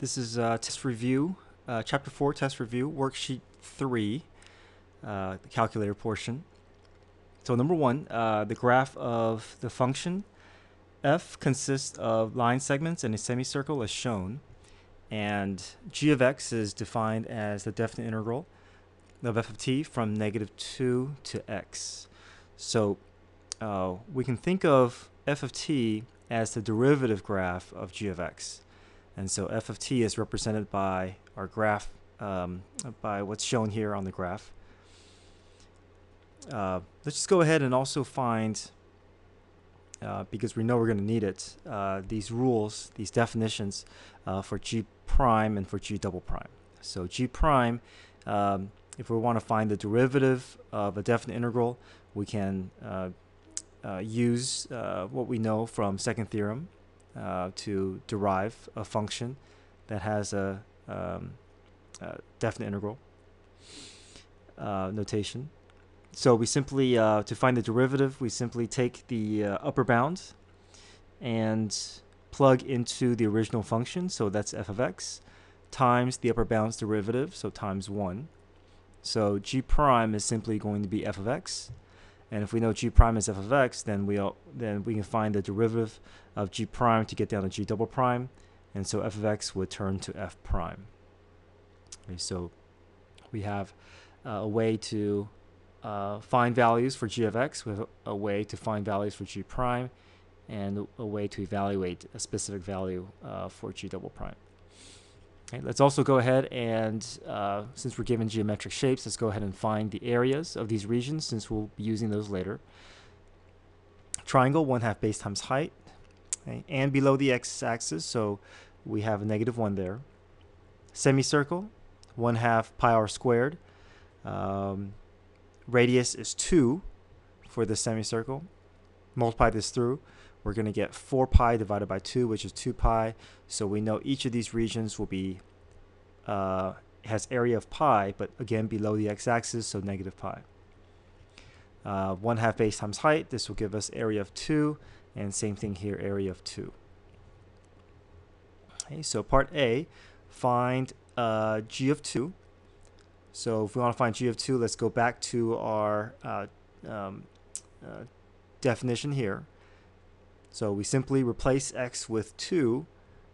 This is test review, chapter 4 test review, worksheet 3, the calculator portion. So number 1, the graph of the function f consists of line segments and a semicircle as shown, and g of x is defined as the definite integral of f of t from -2 to x. So we can think of f of t as the derivative graph of g of x. And so f of t is represented by our graph, by what's shown here on the graph. Let's just go ahead and also find, because we know we're going to need it, these rules, these definitions for g prime and for g double prime. So g prime, if we want to find the derivative of a definite integral, we can use what we know from second theorem to derive a function that has a definite integral notation. So we simply, to find the derivative, we simply take the upper bound and plug into the original function, so that's f of x, times the upper bound's derivative, so times 1. So g prime is simply going to be f of x. And if we know g prime is f of x, then we can find the derivative of g prime to get down to g double prime, and so f of x would turn to f prime. Okay, so we have a way to find values for g of x, we have a way to find values for g prime, and a way to evaluate a specific value for g double prime. Okay, let's also go ahead and, since we're given geometric shapes, let's go ahead and find the areas of these regions, since we'll be using those later. Triangle, 1/2 base times height, okay, and below the x-axis, so we have a -1 there. Semicircle, 1/2 pi r squared. Radius is 2 for the semicircle. Multiply this through, we're going to get 4 pi divided by 2, which is 2 pi. So we know each of these regions will be has area of pi, but again below the x-axis, so -pi. 1/2 base times height, this will give us area of 2, and same thing here, area of 2. Okay, so part A, find g of 2. So if we want to find g of 2, let's go back to our definition here. So we simply replace x with 2,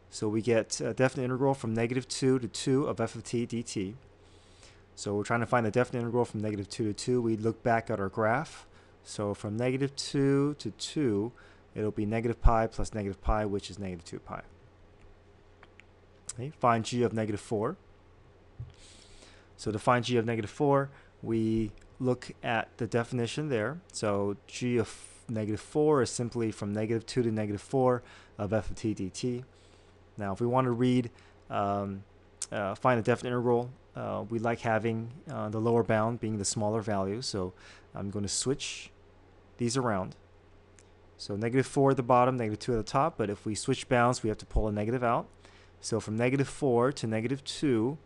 so we get a definite integral from -2 to 2 of f of t dt. So we're trying to find the definite integral from -2 to 2. We look back at our graph. So from -2 to 2, it'll be -pi plus -pi, which is -2 pi. Okay, find g of -4. So to find g of -4, we look at the definition there. So g of -4 is simply from -2 to -4 of f of t dt. Now, if we want to read, find a definite integral, we like having the lower bound being the smaller value. So I'm going to switch these around. So -4 at the bottom, -2 at the top. But if we switch bounds, we have to pull a negative out. So from -4 to -2,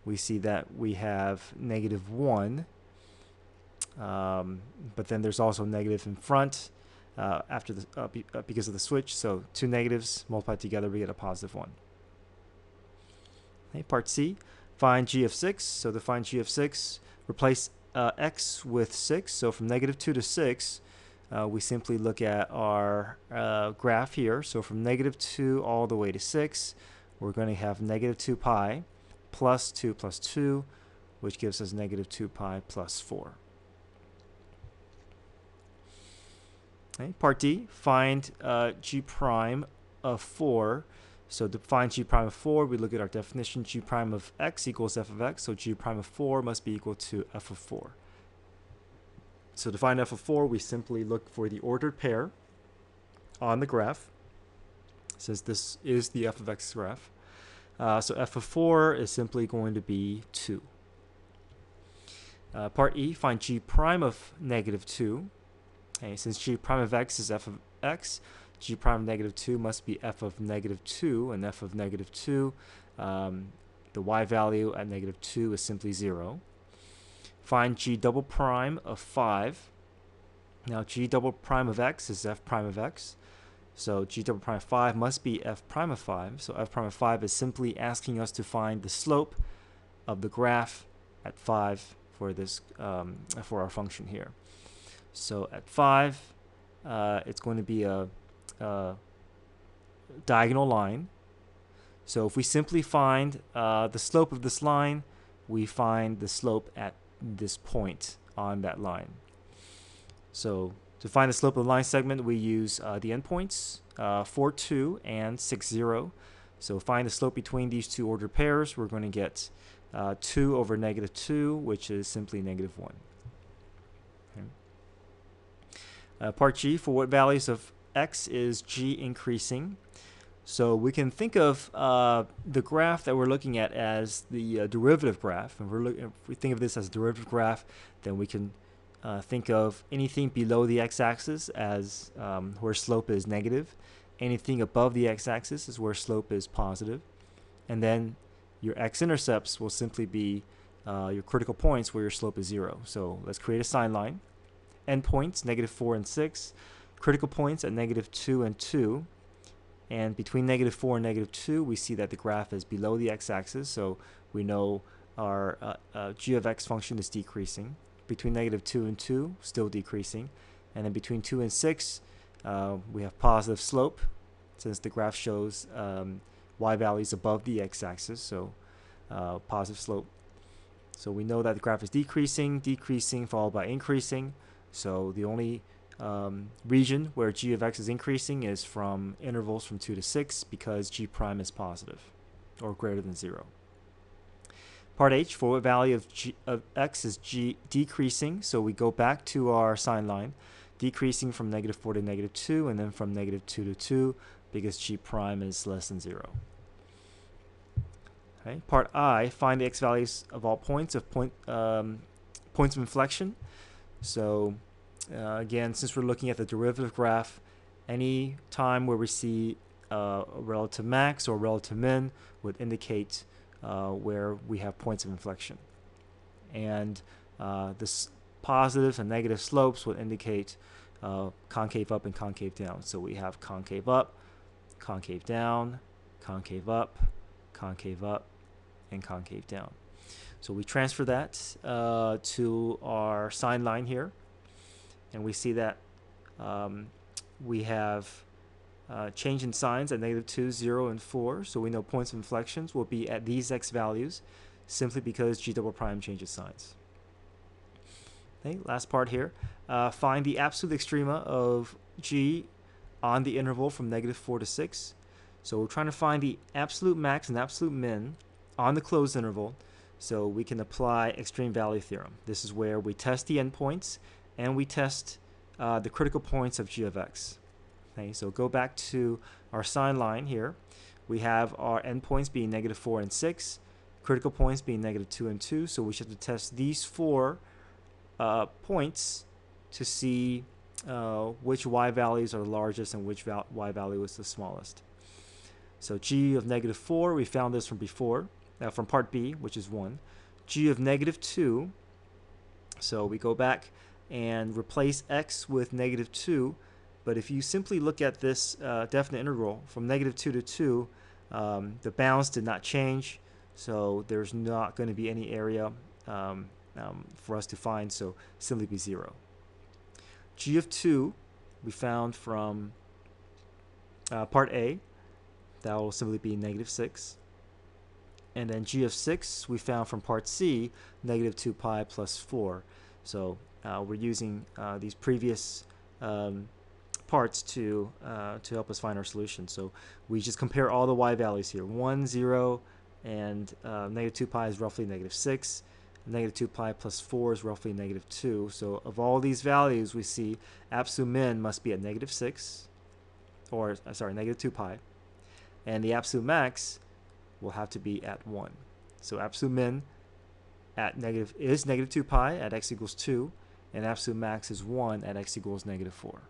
we see that we have -1. But then there's also negative in front after the because of the switch. So two negatives multiplied together, we get a +1. Okay, part C, find g of 6. So to find g of 6, replace x with 6. So from -2 to 6, we simply look at our graph here. So from -2 all the way to 6, we're going to have -2 pi plus 2 plus 2, which gives us -2 pi plus 4. Okay, part D, find g prime of 4. So to find g prime of 4, we look at our definition. G prime of x equals f of x, so g prime of 4 must be equal to f of 4. So to find f of 4, we simply look for the ordered pair on the graph, since this is the f of x graph. So f of 4 is simply going to be 2. Part E, find g prime of -2. Okay, since g prime of x is f of x, g prime of -2 must be f of -2, and f of -2, the y value at -2 is simply 0. Find g double prime of 5. Now g double prime of x is f prime of x. So g double prime of 5 must be f prime of 5. So f prime of 5 is simply asking us to find the slope of the graph at 5 for this for our function here. So at 5, it's going to be a diagonal line. So if we simply find the slope of this line, we find the slope at this point on that line. So to find the slope of the line segment, we use the endpoints 4, 2, and 6, 0. So find the slope between these two ordered pairs. We're going to get 2 over negative 2, which is simply negative 1. Okay. Part G, for what values of x is g increasing? So we can think of the graph that we're looking at as the derivative graph. And if we think of this as a derivative graph, then we can think of anything below the x-axis as where slope is negative. Anything above the x-axis is where slope is positive. And then your x-intercepts will simply be your critical points where your slope is 0. So let's create a sign line. Endpoints, negative 4 and 6. Critical points at negative 2 and 2. And between negative 4 and negative 2, we see that the graph is below the x-axis. So we know our g of x function is decreasing. Between negative 2 and 2, still decreasing. And then between 2 and 6, we have positive slope, since the graph shows y values above the x-axis, so positive slope. So we know that the graph is decreasing, decreasing, followed by increasing. So the only region where g of x is increasing is from intervals from 2 to 6, because g prime is positive, or greater than 0. Part H, for what value of x is g decreasing? So we go back to our sign line, decreasing from negative 4 to negative 2, and then from negative 2 to 2, because g prime is less than 0. Okay. Part I, find the x values of all points of points of inflection. So again, since we're looking at the derivative graph, any time where we see a relative max or relative min would indicate where we have points of inflection. And this positive and negative slopes would indicate concave up and concave down. So we have concave up, concave down, concave up, and concave down. So we transfer that to our sign line here, and we see that we have change in signs at negative 2, 0, and 4. So we know points of inflections will be at these x values, simply because g double prime changes signs. Okay, last part here. Find the absolute extrema of g on the interval from negative 4 to 6. So we're trying to find the absolute max and absolute min on the closed interval, so we can apply extreme value theorem. This is where we test the endpoints and we test the critical points of g of x. Okay, so go back to our sign line here. We have our endpoints being negative 4 and 6, critical points being negative 2 and 2. So we should have to test these 4 points to see which y values are the largest and which y value is the smallest. So g of negative 4, we found this from before, from part B, which is 1. G of negative 2, so we go back and replace x with negative 2. But if you simply look at this definite integral from negative 2 to 2, the bounds did not change, so there's not going to be any area for us to find, so simply be 0. G of 2 we found from part A, that will simply be negative 6. And then g of 6 we found from part C, negative 2 pi plus 4. So we're using these previous parts to help us find our solution. So we just compare all the y values here. 1, 0, and negative 2 pi is roughly negative 6. Negative 2 pi plus 4 is roughly negative 2. So of all these values, we see absolute min must be at negative 6, or sorry, negative 2 pi. And the absolute max will have to be at 1. So absolute min at negative 2 pi at x equals 2, and absolute max is 1 at x equals negative 4.